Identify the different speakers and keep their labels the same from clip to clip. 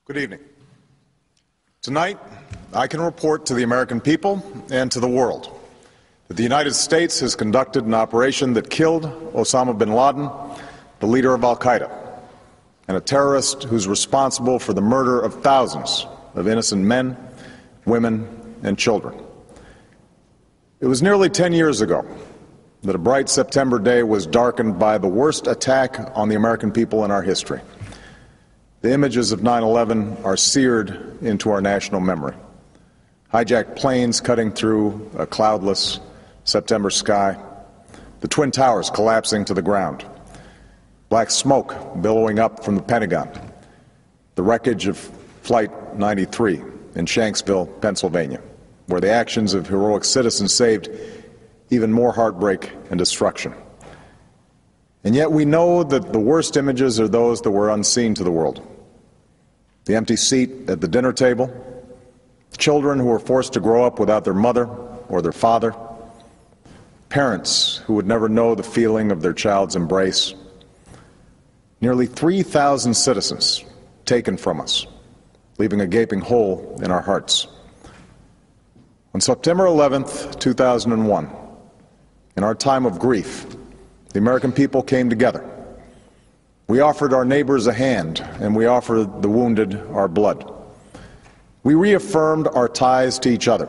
Speaker 1: Good evening. Tonight, I can report to the American people and to the world that the United States has conducted an operation that killed Osama bin Laden, the leader of al-Qaeda, and a terrorist who's responsible for the murder of thousands of innocent men, women, and children. It was nearly 10 years ago that a bright September day was darkened by the worst attack on the American people in our history. The images of 9/11 are seared into our national memory. Hijacked planes cutting through a cloudless September sky, the Twin Towers collapsing to the ground, black smoke billowing up from the Pentagon, the wreckage of Flight 93 in Shanksville, Pennsylvania, where the actions of heroic citizens saved even more heartbreak and destruction. And yet we know that the worst images are those that were unseen to the world. The empty seat at the dinner table, children who were forced to grow up without their mother or their father, parents who would never know the feeling of their child's embrace, nearly 3,000 citizens taken from us, leaving a gaping hole in our hearts. On September 11th, 2001, in our time of grief, the American people came together. We offered our neighbors a hand, and we offered the wounded our blood. We reaffirmed our ties to each other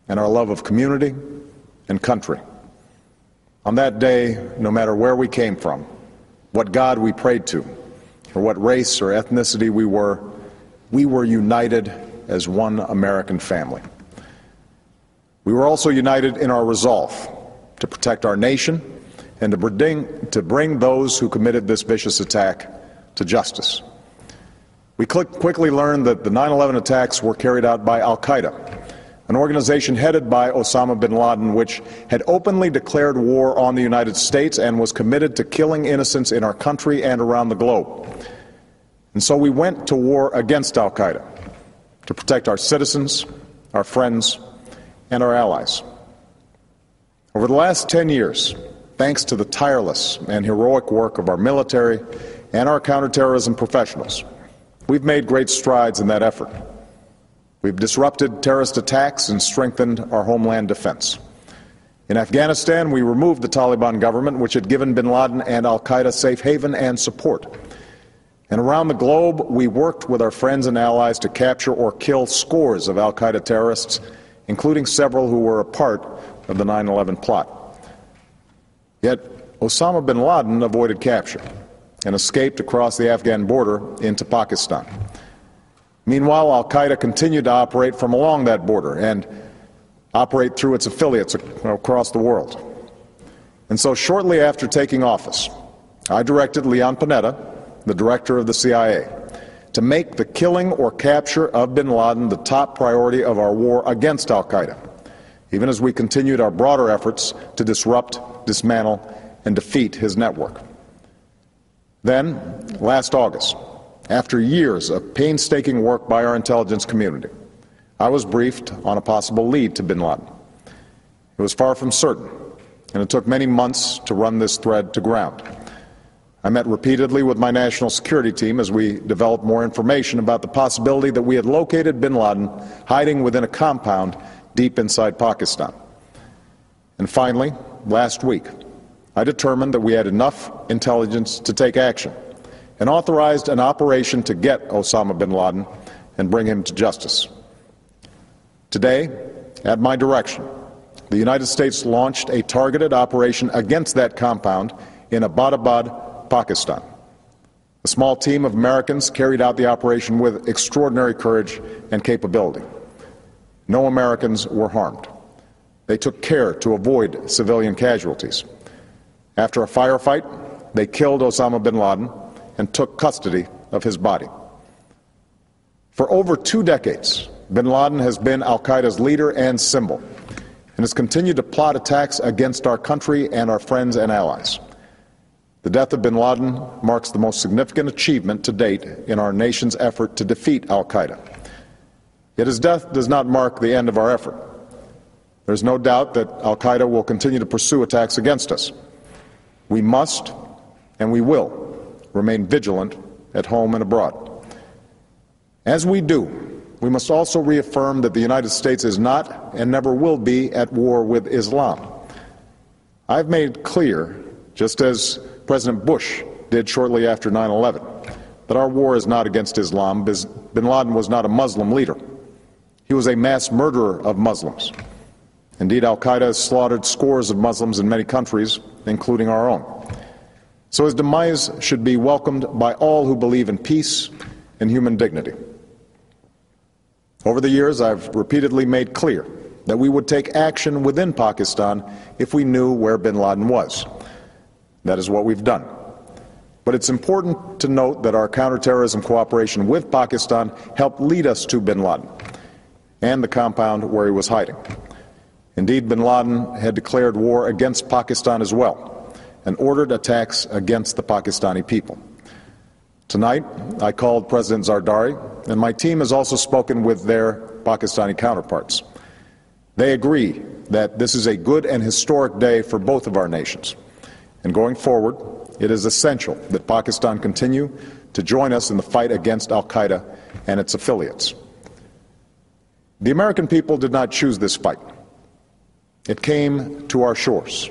Speaker 1: and our love of community and country. On that day, no matter where we came from, what God we prayed to, or what race or ethnicity we were united as one American family. We were also united in our resolve to protect our nation and to bring those who committed this vicious attack to justice. We quickly learned that the 9/11 attacks were carried out by al-Qaeda, an organization headed by Osama bin Laden, which had openly declared war on the United States and was committed to killing innocents in our country and around the globe. And so we went to war against al-Qaeda to protect our citizens, our friends, and our allies. Over the last 10 years, thanks to the tireless and heroic work of our military and our counterterrorism professionals, we've made great strides in that effort. We've disrupted terrorist attacks and strengthened our homeland defense. In Afghanistan, we removed the Taliban government, which had given bin Laden and al-Qaeda safe haven and support. And around the globe, we worked with our friends and allies to capture or kill scores of al-Qaeda terrorists, including several who were a part of the 9/11 plot. Yet Osama bin Laden avoided capture and escaped across the Afghan border into Pakistan. Meanwhile, al-Qaeda continued to operate from along that border and operate through its affiliates across the world. And so shortly after taking office, I directed Leon Panetta, the director of the CIA, to make the killing or capture of bin Laden the top priority of our war against al-Qaeda, even as we continued our broader efforts to disrupt, dismantle, and defeat his network. Then, last August, after years of painstaking work by our intelligence community, I was briefed on a possible lead to bin Laden. It was far from certain, and it took many months to run this thread to ground. I met repeatedly with my national security team as we developed more information about the possibility that we had located bin Laden hiding within a compound deep inside Pakistan. And finally, last week, I determined that we had enough intelligence to take action and authorized an operation to get Osama bin Laden and bring him to justice. Today, at my direction, the United States launched a targeted operation against that compound in Abbottabad, Pakistan. A small team of Americans carried out the operation with extraordinary courage and capability. No Americans were harmed. They took care to avoid civilian casualties. After a firefight, they killed Osama bin Laden and took custody of his body. For over 2 decades, bin Laden has been al-Qaeda's leader and symbol, and has continued to plot attacks against our country and our friends and allies. The death of bin Laden marks the most significant achievement to date in our nation's effort to defeat al-Qaeda. Yet his death does not mark the end of our effort. There's no doubt that al-Qaeda will continue to pursue attacks against us. We must and we will remain vigilant at home and abroad. As we do, we must also reaffirm that the United States is not and never will be at war with Islam. I've made clear, just as President Bush did shortly after 9/11, that our war is not against Islam. Bin Laden was not a Muslim leader. He was a mass murderer of Muslims. Indeed, al-Qaeda has slaughtered scores of Muslims in many countries, including our own. So his demise should be welcomed by all who believe in peace and human dignity. Over the years, I've repeatedly made clear that we would take action within Pakistan if we knew where bin Laden was. That is what we've done. But it's important to note that our counterterrorism cooperation with Pakistan helped lead us to bin Laden and the compound where he was hiding. Indeed, bin Laden had declared war against Pakistan as well and ordered attacks against the Pakistani people. Tonight, I called President Zardari, and my team has also spoken with their Pakistani counterparts. They agree that this is a good and historic day for both of our nations. And going forward, it is essential that Pakistan continue to join us in the fight against al-Qaeda and its affiliates. The American people did not choose this fight. It came to our shores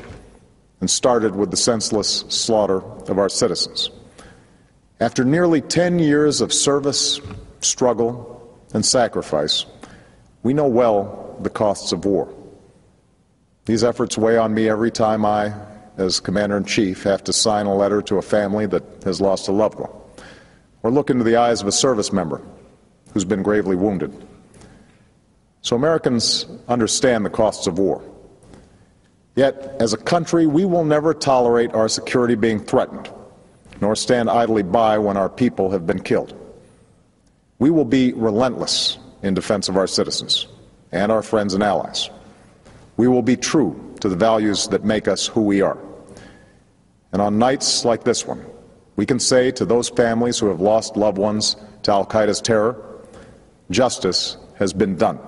Speaker 1: and started with the senseless slaughter of our citizens. After nearly 10 years of service, struggle, and sacrifice, we know well the costs of war. These efforts weigh on me every time I, as Commander-in-Chief, have to sign a letter to a family that has lost a loved one, or look into the eyes of a service member who's been gravely wounded. So Americans understand the costs of war. Yet, as a country, we will never tolerate our security being threatened, nor stand idly by when our people have been killed. We will be relentless in defense of our citizens and our friends and allies. We will be true to the values that make us who we are. And on nights like this one, we can say to those families who have lost loved ones to al-Qaeda's terror, justice has been done.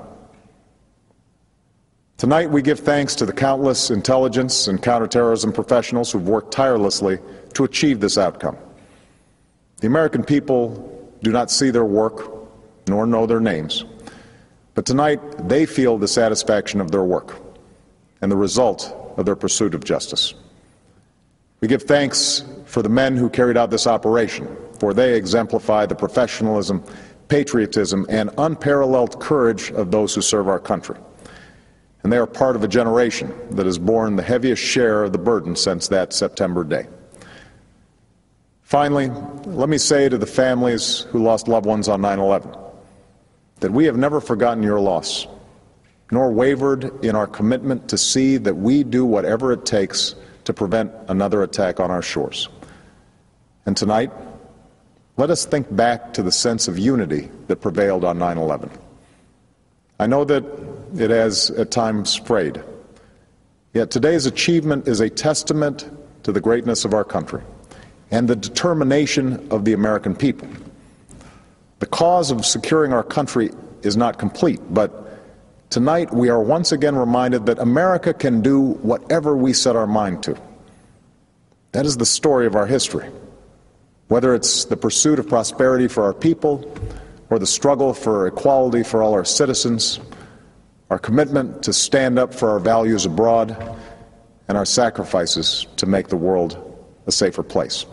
Speaker 1: Tonight we give thanks to the countless intelligence and counterterrorism professionals who've worked tirelessly to achieve this outcome. The American people do not see their work nor know their names, but tonight they feel the satisfaction of their work and the result of their pursuit of justice. We give thanks for the men who carried out this operation, for they exemplify the professionalism, patriotism, and unparalleled courage of those who serve our country. And they are part of a generation that has borne the heaviest share of the burden since that September day. Finally, let me say to the families who lost loved ones on 9/11 that we have never forgotten your loss, nor wavered in our commitment to see that we do whatever it takes to prevent another attack on our shores. And tonight, let us think back to the sense of unity that prevailed on 9/11. I know that it has at times frayed, yet today's achievement is a testament to the greatness of our country and the determination of the American people. The cause of securing our country is not complete, but tonight we are once again reminded that America can do whatever we set our mind to. That is the story of our history. Whether it's the pursuit of prosperity for our people, or the struggle for equality for all our citizens, our commitment to stand up for our values abroad, and our sacrifices to make the world a safer place.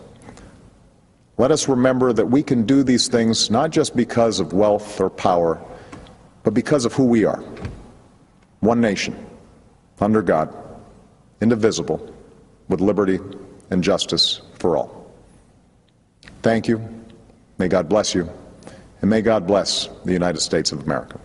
Speaker 1: Let us remember that we can do these things not just because of wealth or power, but because of who we are. One nation, under God, indivisible, with liberty and justice for all. Thank you. May God bless you. And may God bless the United States of America.